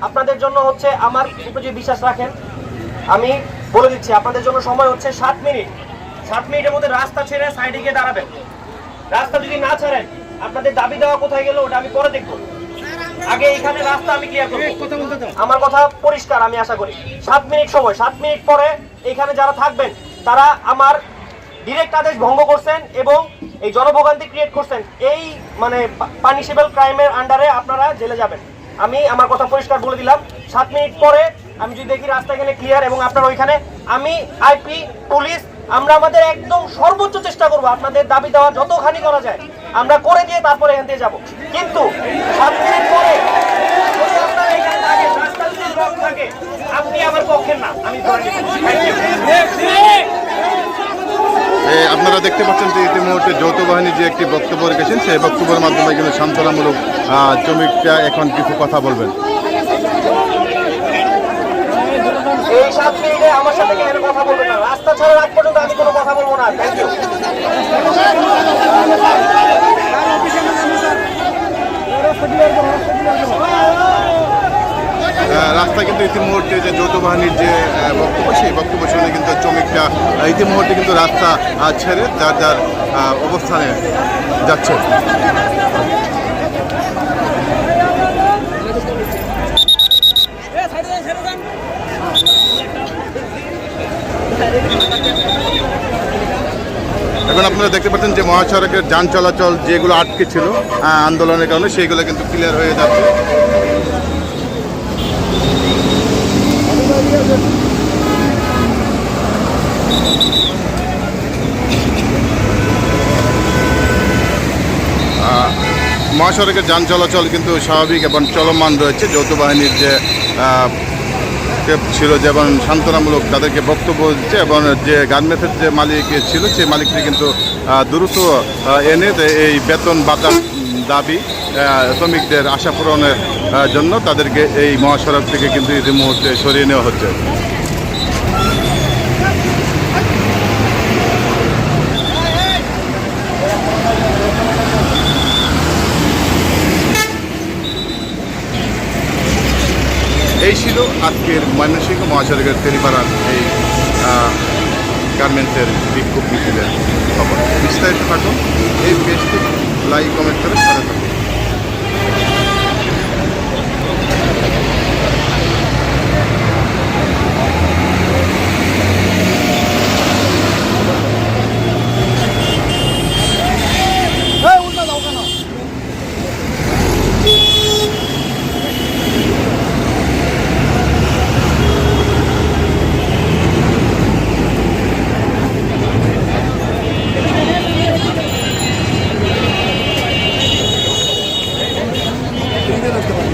আপনাদের জন্য হচ্ছে আমার উপর যদি বিশ্বাস রাখেন, আমি বলে দিচ্ছি আপনাদের জন্য সময় হচ্ছে 7 মিনিট। 7 মিনিটের মধ্যে রাস্তা ছেড়ে সাইডে গিয়ে দাঁড়াবেন। রাস্তা যদি না ছাড়েন, আপনাদের দাবি দেওয়া কোথায় গেল ওটা আমি পরে দেখবো। আগে এখানে রাস্তা আমি ক্লিয়ার করব। আমার কথা পরিষ্কার, আমি আশা করি 7 মিনিট সময়। 7 মিনিট পরে এখানে যারা থাকবেন তারা আমার ডিরেক্ট আদেশ ভঙ্গ করছেন এবং এই জনভোগান্তি ক্রিয়েট করছেন, এই মানে পানিশেবল ক্রাইমের আন্ডারে আপনারা জেলে যাবেন। আমি আমার কথা পরিষ্কার বলে দিলাম। 7 মিনিট পরে আমি যদি দেখি রাস্তা এখানে ক্লিয়ার এবং আপনারা ওইখানে, আমি আইপি পুলিশ আমরা আমাদের একদম সর্বোচ্চ চেষ্টা করব আপনাদের দাবি দেওয়া যতখানি করা যায় আমরা করে দিয়ে তারপরে এখান থেকে যাবো। কিন্তু 7 মিনিট পরে যদি আপনারা এখানে থাকেন, রাস্তা যদি ব্লক থাকে, আপনি আমার পক্ষের না, আমি ধরে আপনারা দেখতে পাচ্ছেন যে ইতিমধ্যে যৌথ বাহিনী যে একটি বক্তব্য রেখেছেন, সেই বক্তব্যের মাধ্যমে কিন্তু সান্ত্বনামূলক শ্রমিকরা এখন কিছু কথা বলবেন। এই 7 মিনিটে আমার সাথে কেন কথা বলবেন না, রাস্তা ছাড়ার আগ পর্যন্ত আমি কোনো কথা বলবো না। Thank you. রাস্তা কিন্তু ইতিমুহূর্তে যে যৌথ বাহিনীর যে বক্তব্য, সেই বক্তব্য শুনে কিন্তু শ্রমিকরা ইতিমুহূর্তে কিন্তু রাস্তা ছেড়ে যার যার অবস্থানে যাচ্ছে। এখন আপনারা দেখতে পাচ্ছেন যে মহাসড়কের যান চলাচল যেগুলো আটকে ছিল আন্দোলনের কারণে, সেইগুলো কিন্তু ক্লিয়ার হয়ে যাচ্ছে। মহাসড়কের যান চলাচল কিন্তু স্বাভাবিক এবং চলমান রয়েছে। যৌথ বাহিনীর যে ছিল যেমন সান্ত্বনামূলক তাদেরকে বক্তব্য দিচ্ছে এবং যে গার্মেন্টসের যে মালিক ছিল সেই মালিকটি কিন্তু দ্রুত এনে এই বেতন ভাতার দাবি শ্রমিকদের আশা পূরণের জন্য তাদেরকে এই মহাসড়ক থেকে কিন্তু এই মুহূর্তে সরিয়ে নেওয়া হচ্ছে। এই ছিল আজকের ময়মনসিংহ মহাসড়কের তেলিপাড়ার এই গার্মেন্টসের বিক্ষোভ মিছিলের খবর। বিস্তারিত থাকুন এই পেজটি লাইক কমেন্ট করে সাথে থাকুন। Gracias.